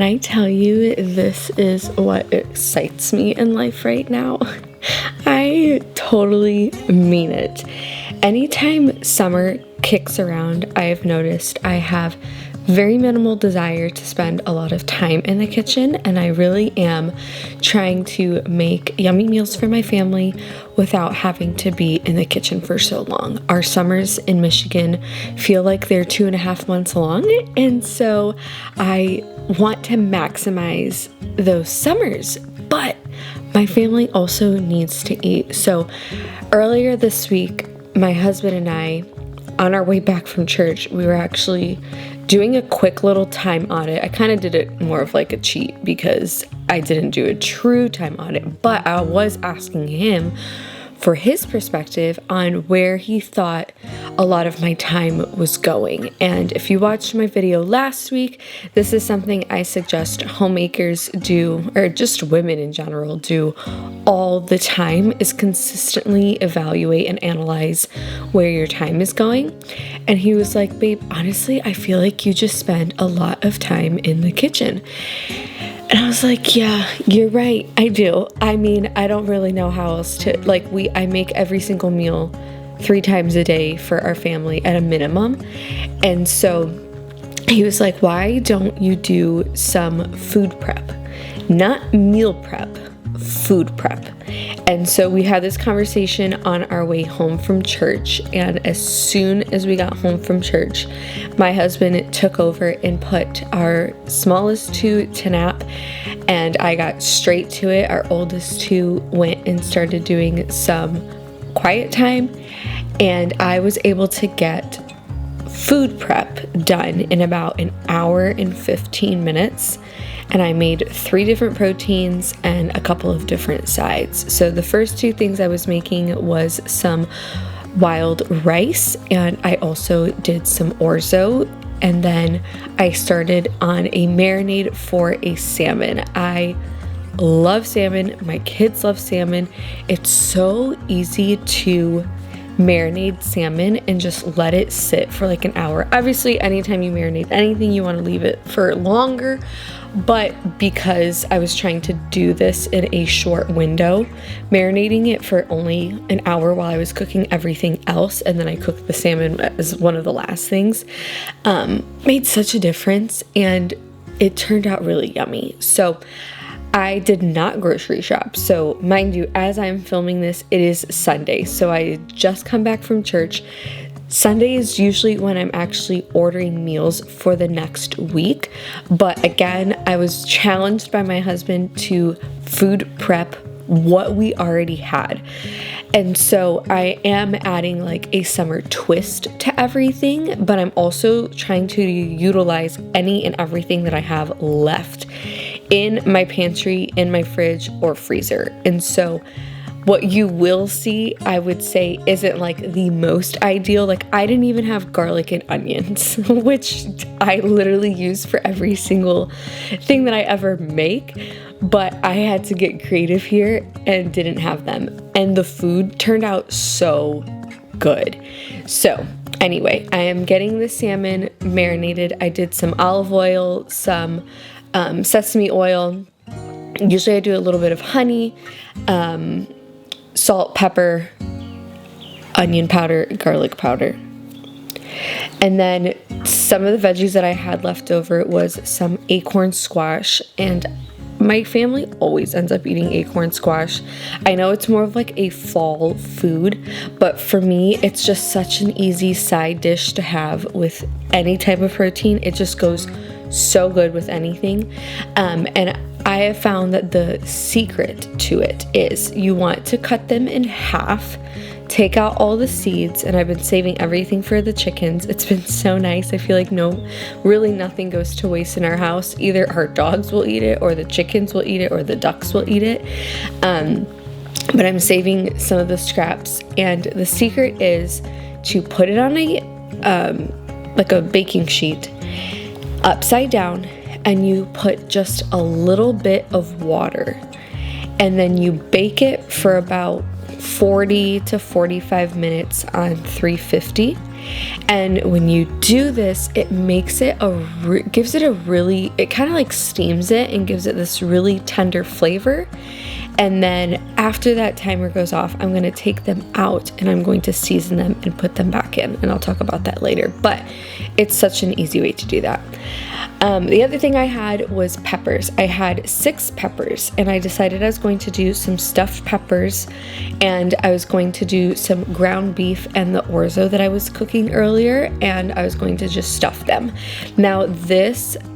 Can I tell you, this is what excites me in life right now? I totally mean it. Anytime summer kicks around, I have noticed I have very minimal desire to spend a lot of time in the kitchen, and I really am trying to make yummy meals for my family without having to be in the kitchen for so long. Our summers in Michigan feel like they're 2.5 months long, and so I want to maximize those summers, but my family also needs to eat. So earlier this week, my husband and I, on our way back from church, we were actually doing a quick little time audit. I kind of did it more of like a cheat because I didn't do a true time audit, but I was asking him for his perspective on where he thought a lot of my time was going. And if you watched my video last week, this is something I suggest homemakers do, or just women in general do all the time, is consistently evaluate and analyze where your time is going. And he was like, babe, honestly, I feel like you just spend a lot of time in the kitchen. And I was like, yeah, you're right, I do. I mean, I don't really know how else to, I make every single meal 3 times a day for our family at a minimum. And so he was like, why don't you do some food prep? Not meal prep, food prep. And so we had this conversation on our way home from church, and as soon as we got home from church, my husband took over and put our smallest 2 to nap, and I got straight to it. Our oldest 2 went and started doing some quiet time, and I was able to get food prep done in about an hour and 15 minutes. And I made 3 different proteins and a couple of different sides. So the first 2 things I was making was some wild rice, and I also did some orzo. And then I started on a marinade for a salmon. I love salmon. My kids love salmon. It's so easy to marinate salmon and just let it sit for like an hour. Obviously, anytime you marinate anything, you want to leave it for longer. But because I was trying to do this in a short window, marinating it for only an hour while I was cooking everything else, and then I cooked the salmon as one of the last things, made such a difference, and it turned out really yummy. So I did not grocery shop. So mind you, as I'm filming this, it is Sunday. So I just come back from church. Sunday is usually when I'm actually ordering meals for the next week. But again, I was challenged by my husband to food prep what we already had. And so I am adding like a summer twist to everything, but I'm also trying to utilize any and everything that I have left in my pantry, in my fridge, or freezer. And so what you will see, I would say, isn't like the most ideal. Like, I didn't even have garlic and onions, which I literally use for every single thing that I ever make. But I had to get creative here and didn't have them. And the food turned out so good. So anyway, I am getting the salmon marinated. I did some olive oil, some sesame oil. Usually I do a little bit of honey, salt, pepper, onion powder, garlic powder. And then some of the veggies that I had left over was some acorn squash, and my family always ends up eating acorn squash. I know it's more of like a fall food, but for me, it's just such an easy side dish to have with any type of protein. It just goes so good with anything. And I have found that the secret to it is you want to cut them in half, take out all the seeds, and I've been saving everything for the chickens. It's been so nice. I feel like really nothing goes to waste in our house. Either our dogs will eat it, or the chickens will eat it, or the ducks will eat it. But I'm saving some of the scraps, and the secret is to put it on a baking sheet upside down, and you put just a little bit of water, and then you bake it for about 40 to 45 minutes on 350. And when you do this, it makes it gives it a really, it kind of like steams it and gives it this really tender flavor. And then after that timer goes off, I'm going to take them out and I'm going to season them and put them back in. And I'll talk about that later, but it's such an easy way to do that. The other thing I had was peppers. I had 6 peppers and I decided I was going to do some stuffed peppers and I was going to do some ground beef and the orzo that I was cooking earlier, and I was going to just stuff them. Now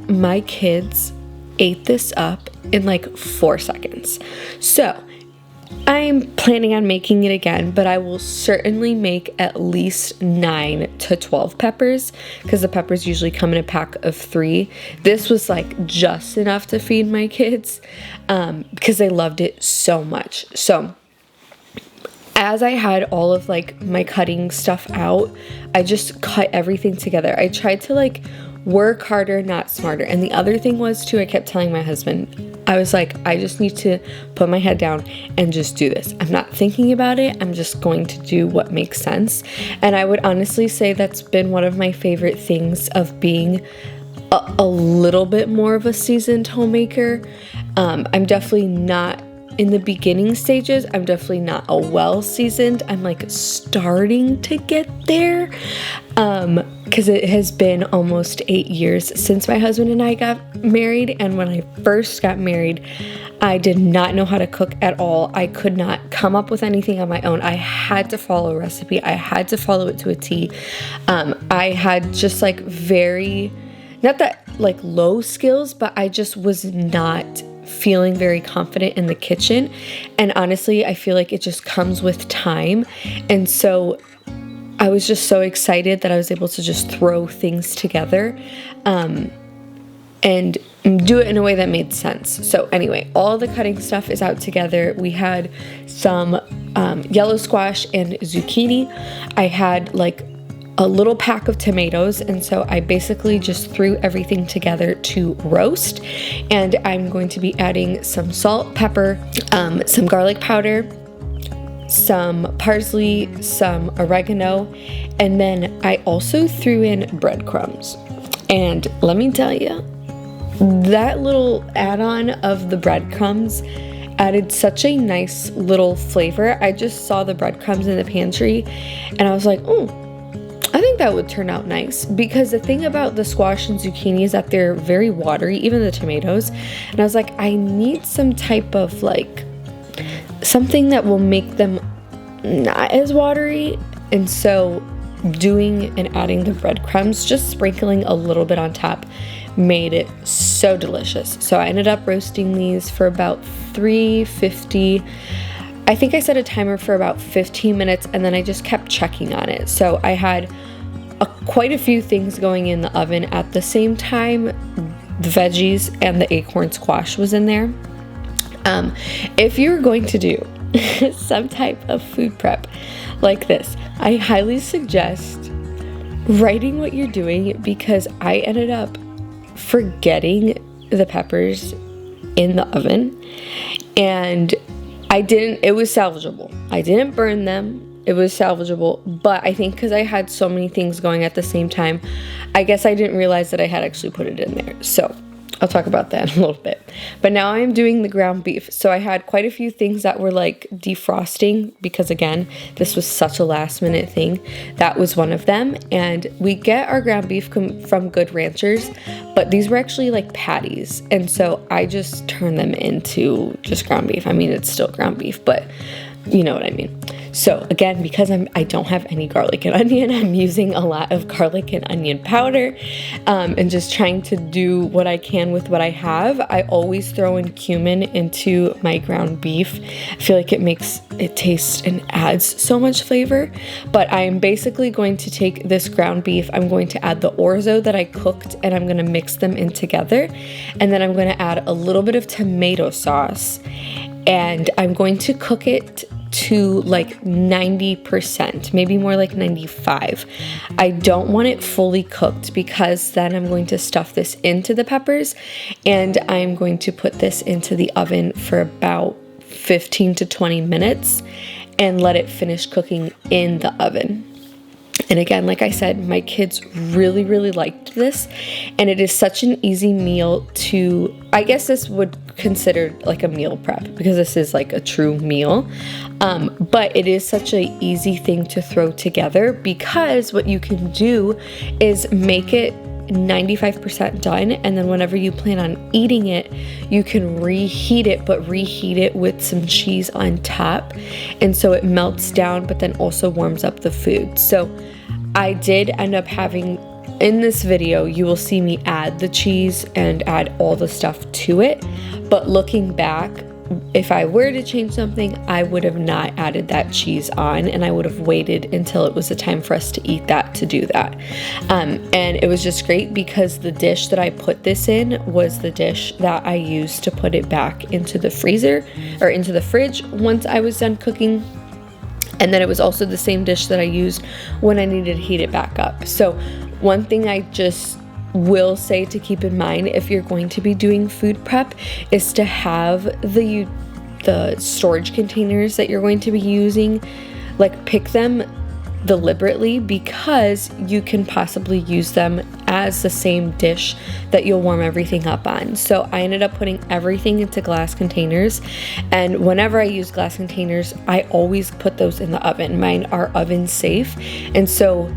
my kids ate this up in like 4 seconds. So I'm planning on making it again, but I will certainly make at least 9 to 12 peppers because the peppers usually come in a pack of 3. This was like just enough to feed my kids because they loved it so much. So as I had all of like my cutting stuff out, I just cut everything together. I tried to like work harder, not smarter. And the other thing was too, I kept telling my husband, I was like, I just need to put my head down and just do this. I'm not thinking about it. I'm just going to do what makes sense. And I would honestly say that's been one of my favorite things of being a little bit more of a seasoned homemaker. I'm definitely not in the beginning stages. I'm definitely not a well-seasoned. I'm like starting to get there because it has been almost 8 years since my husband and I got married. And when I first got married, I did not know how to cook at all. I could not come up with anything on my own. I had to follow a recipe. I had to follow it to a T. I had just like not that like low skills, but I just was not feeling very confident in the kitchen. And honestly, I feel like it just comes with time. And so I was just so excited that I was able to just throw things together and do it in a way that made sense. So anyway, all the cutting stuff is out together. We had some yellow squash and zucchini. I had like a little pack of tomatoes, and so I basically just threw everything together to roast. And I'm going to be adding some salt, pepper, some garlic powder, some parsley, some oregano, and then I also threw in breadcrumbs. And let me tell you, that little add-on of the breadcrumbs added such a nice little flavor. I just saw the breadcrumbs in the pantry and I was like, oh, I think that would turn out nice, because the thing about the squash and zucchini is that they're very watery, even the tomatoes. And I was like, I need some type of like something that will make them not as watery. And so doing and adding the breadcrumbs, just sprinkling a little bit on top, made it so delicious. So I ended up roasting these for about 350. I think I set a timer for about 15 minutes and then I just kept checking on it. So I had quite a few things going in the oven at the same time. The veggies and the acorn squash was in there. If you're going to do some type of food prep like this, I highly suggest writing what you're doing, because I ended up forgetting the peppers in the oven and it was salvageable. I didn't burn them. It was salvageable, but I think because I had so many things going at the same time, I guess I didn't realize that I had actually put it in there. So I'll talk about that in a little bit. But now I'm doing the ground beef. So I had quite a few things that were like defrosting, because again, this was such a last minute thing. That was one of them. And we get our ground beef from Good Ranchers, but these were actually like patties. And so I just turned them into just ground beef. I mean, it's still ground beef, but you know what I mean. So again, because I don't have any garlic and onion, I'm using a lot of garlic and onion powder and just trying to do what I can with what I have. I always throw in cumin into my ground beef. I feel like it makes it taste and adds so much flavor. But I'm basically going to take this ground beef, I'm going to add the orzo that I cooked, and I'm going to mix them in together. And then I'm going to add a little bit of tomato sauce, and I'm going to cook it to like 90%, maybe more like 95. I don't want it fully cooked, because then I'm going to stuff this into the peppers and I'm going to put this into the oven for about 15 to 20 minutes and let it finish cooking in the oven. And again, like I said, my kids really, really liked this. And it is such an easy meal to, I guess this would consider like a meal prep because this is like a true meal. But it is such an easy thing to throw together because what you can do is make it 95% done, and then whenever you plan on eating it, you can reheat it, but reheat it with some cheese on top, and so it melts down but then also warms up the food. So I did end up having, in this video you will see me add the cheese and add all the stuff to it, but looking back, if I were to change something, I would have not added that cheese on, and I would have waited until it was the time for us to eat that to do that. And it was just great because the dish that I put this in was the dish that I used to put it back into the freezer or into the fridge once I was done cooking. And then it was also the same dish that I used when I needed to heat it back up. So one thing I just will say to keep in mind if you're going to be doing food prep is to have the storage containers that you're going to be using, like pick them deliberately because you can possibly use them as the same dish that you'll warm everything up on. So I ended up putting everything into glass containers, and whenever I use glass containers, I always put those in the oven. Mine are oven safe, and so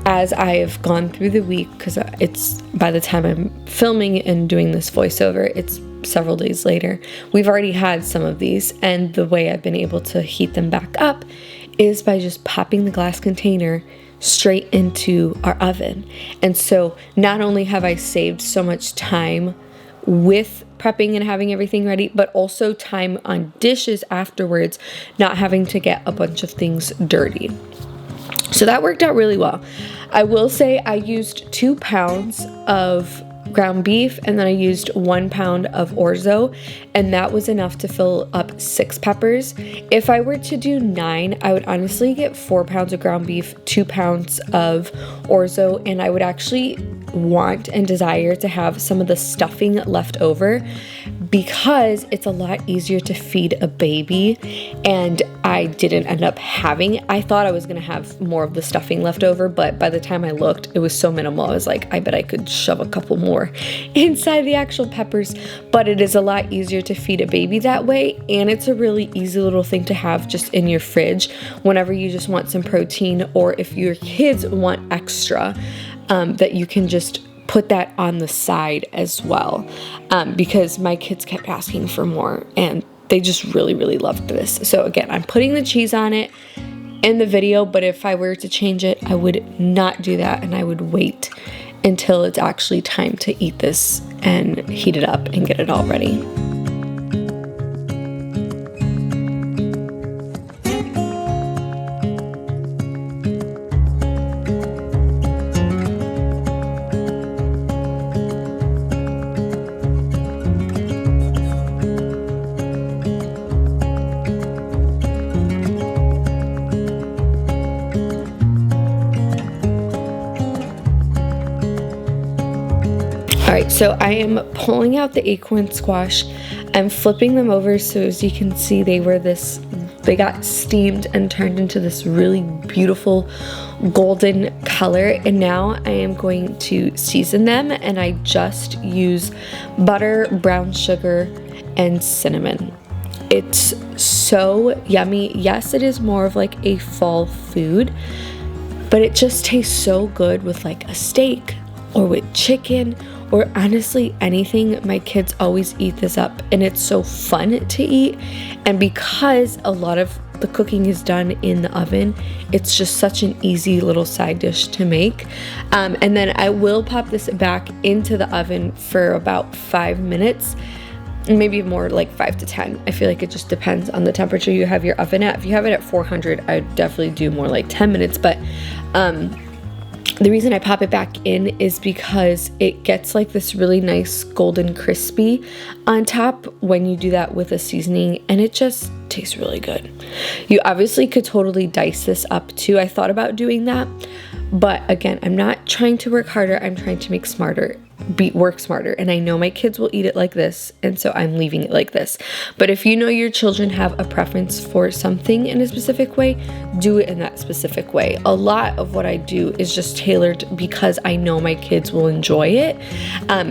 as I've gone through the week, because it's by the time I'm filming and doing this voiceover, it's several days later, we've already had some of these, and the way I've been able to heat them back up is by just popping the glass container straight into our oven. And so not only have I saved so much time with prepping and having everything ready, but also time on dishes afterwards, not having to get a bunch of things dirty. So that worked out really well. I will say I used 2 pounds of ground beef, and then I used 1 pound of Orzo, and that was enough to fill up 6 peppers. If I were to do 9, I would honestly get 4 pounds of ground beef, 2 pounds of Orzo, and I would actually want and desire to have some of the stuffing left over because it's a lot easier to feed a baby, and I didn't end up having, I thought I was going to have more of the stuffing left over, but by the time I looked, it was so minimal. I was like, I bet I could shove a couple more inside the actual peppers, but it is a lot easier to feed a baby that way, and it's a really easy little thing to have just in your fridge whenever you just want some protein, or if your kids want extra, that you can just put that on the side as well, because my kids kept asking for more and they just really, really loved this. So again, I'm putting the cheese on it in the video, but if I were to change it, I would not do that, and I would wait until it's actually time to eat this and heat it up and get it all ready. Alright, so I am pulling out the acorn squash. I'm flipping them over so as you can see they got steamed and turned into this really beautiful golden color, and now I am going to season them, and I just use butter, brown sugar, and cinnamon. It's so yummy. Yes, it is more of like a fall food, but it just tastes so good with like a steak or with chicken, or honestly anything. My kids always eat this up, and it's so fun to eat, and because a lot of the cooking is done in the oven, it's just such an easy little side dish to make. And then I will pop this back into the oven for about 5 minutes, maybe more, like 5 to 10. I feel like it just depends on the temperature you have your oven at. If you have it at 400, I'd definitely do more like 10 minutes, but the reason I pop it back in is because it gets like this really nice golden crispy on top when you do that with a seasoning, and it just tastes really good. You obviously could totally dice this up too. I thought about doing that, but again, I'm not trying to work harder, I'm trying to make smarter. work smarter, and I know my kids will eat it like this, and so I'm leaving it like this. But if you know your children have a preference for something in a specific way, do it in that specific way. A lot of what I do is just tailored because I know my kids will enjoy it.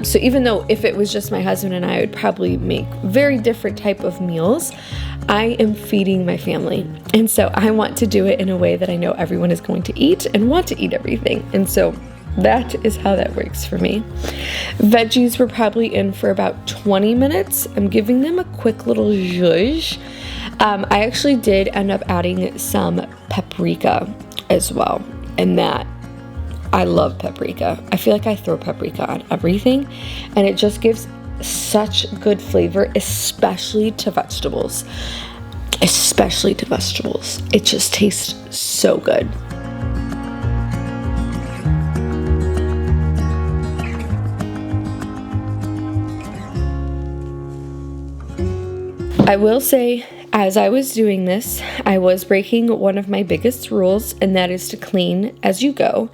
So even though if it was just my husband and I would probably make very different type of meals, I am feeding my family, and so I want to do it in a way that I know everyone is going to eat and want to eat everything. And so that is how that works for me. Veggies were probably in for about 20 minutes. I'm giving them a quick little zhuzh. I actually did end up adding some paprika as well, and that I love paprika. I feel like I throw paprika on everything, and it just gives such good flavor, especially to vegetables. It just tastes so good. I will say, as I was doing this, I was breaking one of my biggest rules, and that is to clean as you go.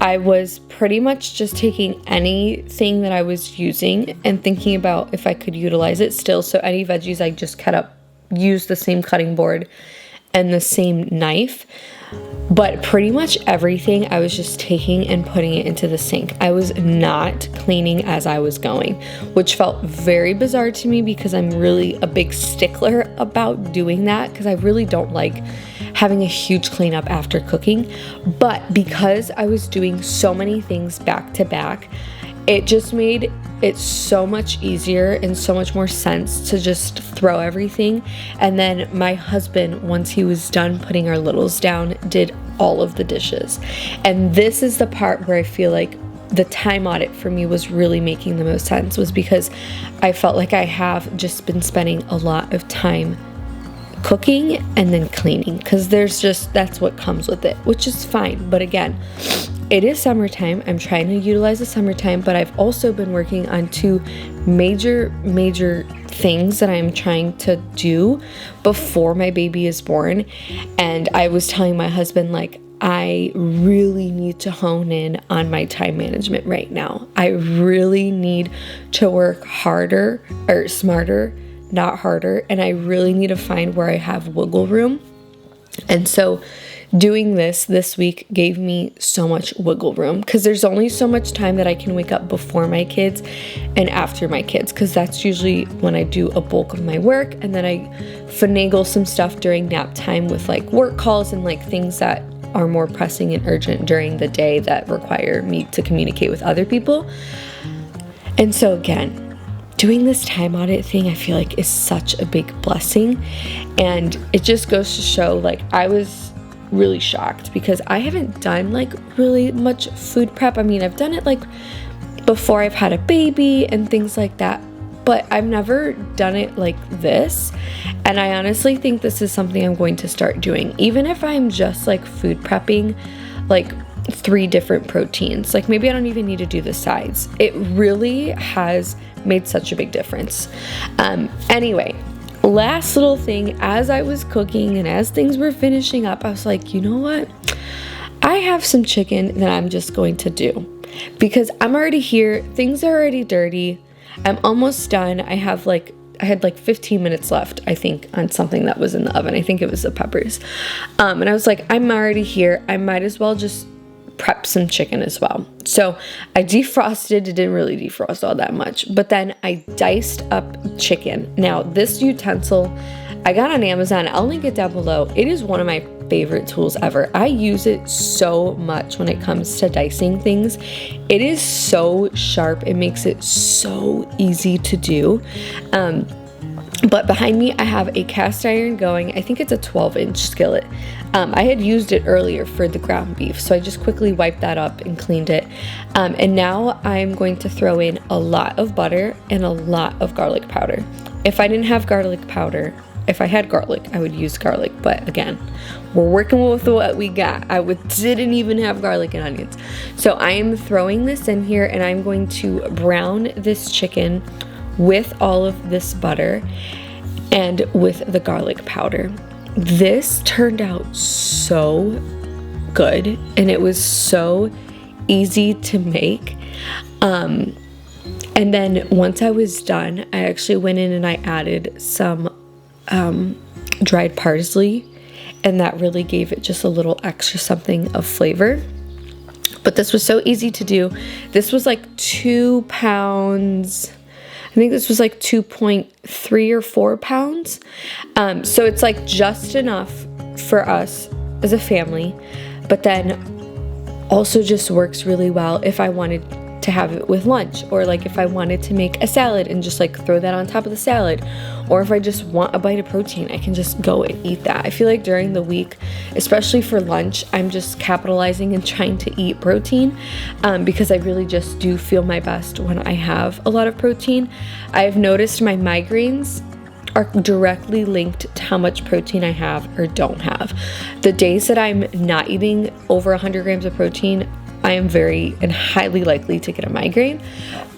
I was pretty much just taking anything that I was using and thinking about if I could utilize it still. So any veggies, I just used the same cutting board and the same knife. But pretty much everything I was just taking and putting it into the sink. I was not cleaning as I was going, which felt very bizarre to me because I'm really a big stickler about doing that, because I really don't like having a huge cleanup after cooking. But because I was doing so many things back to back, it just made it so much easier and so much more sense to just throw everything. And then my husband, once he was done putting our littles down, did all of the dishes. And this is the part where I feel like the time audit for me was really making the most sense, was because I felt like I have just been spending a lot of time cooking and then cleaning, because that's what comes with it, which is fine. But again, it is summertime. I'm trying to utilize the summertime, but I've also been working on two major things that I'm trying to do before my baby is born. And I was telling my husband, like, I really need to hone in on my time management right now. I really need to work harder, or smarter, not harder. And I really need to find where I have wiggle room. And so doing this week gave me so much wiggle room, because there's only so much time that I can wake up before my kids and after my kids, because that's usually when I do a bulk of my work, and then I finagle some stuff during nap time with like work calls and like things that are more pressing and urgent during the day that require me to communicate with other people. And so again, doing this time audit thing, I feel like is such a big blessing. And it just goes to show, like, I was really shocked because I haven't done like really much food prep. I mean, I've done it like before I've had a baby and things like that, but I've never done it like this. And I honestly think this is something I'm going to start doing, even if I'm just like food prepping like 3 different proteins. Like maybe I don't even need to do the sides. It really has made such a big difference. Anyway, last little thing, as I was cooking and as things were finishing up, I was like, you know what? I have some chicken that I'm just going to do, because I'm already here. Things are already dirty. I'm almost done. I had like 15 minutes left, I think, on something that was in the oven. I think it was the peppers. And I was like, I'm already here. I might as well just prep some chicken as well. So I defrosted. It didn't really defrost all that much, but then I diced up chicken. Now this utensil I got on Amazon. I'll link it down below. It is one of my favorite tools ever. I use it so much when it comes to dicing things. It is so sharp. It makes it so easy to do. But behind me, I have a cast iron going. I think it's a 12-inch skillet. I had used it earlier for the ground beef, so I just quickly wiped that up and cleaned it. And now I'm going to throw in a lot of butter and a lot of garlic powder. If I didn't have garlic powder, if I had garlic, I would use garlic. But again, we're working with what we got. Didn't even have garlic and onions. So I am throwing this in here, and I'm going to brown this chicken with all of this butter and with the garlic powder. This turned out so good, and it was so easy to make. And then once I was done, I actually went in and I added some dried parsley, and that really gave it just a little extra something of flavor. But this was so easy to do. This was like 2 pounds. I think this was like 2.3 or 4 pounds. So it's like just enough for us as a family, but then also just works really well if I wanted to have it with lunch, or like if I wanted to make a salad and just like throw that on top of the salad, or if I just want a bite of protein, I can just go and eat that. I feel like during the week, especially for lunch, I'm just capitalizing and trying to eat protein because I really just do feel my best when I have a lot of protein. I've noticed my migraines are directly linked to how much protein I have or don't have. The days that I'm not eating over 100 grams of protein, I am very and highly likely to get a migraine,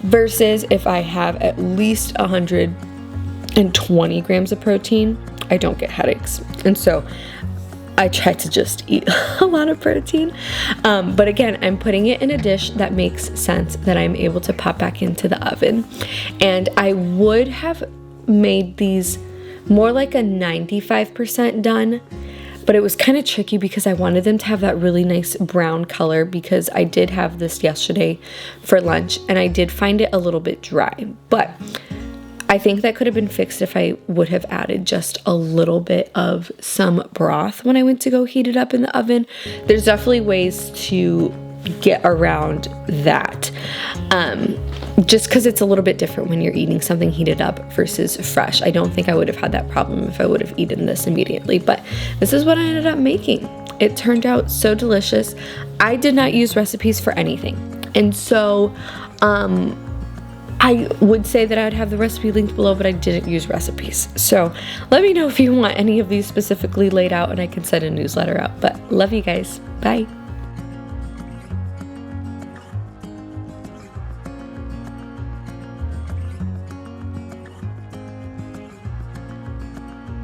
versus if I have at least 120 grams of protein, I don't get headaches. And so I try to just eat a lot of protein. But again, I'm putting it in a dish that makes sense, that I'm able to pop back into the oven. And I would have made these more like a 95% done, but it was kind of tricky because I wanted them to have that really nice brown color, because I did have this yesterday for lunch and I did find it a little bit dry. But I think that could have been fixed if I would have added just a little bit of some broth when I went to go heat it up in the oven. There's definitely ways to get around that. Just because it's a little bit different when you're eating something heated up versus fresh. I don't think I would have had that problem if I would have eaten this immediately, but this is what I ended up making. It turned out so delicious. I did not use recipes for anything. And so I would say that I'd have the recipe linked below, but I didn't use recipes. So let me know if you want any of these specifically laid out and I can send a newsletter out. But love you guys. Bye.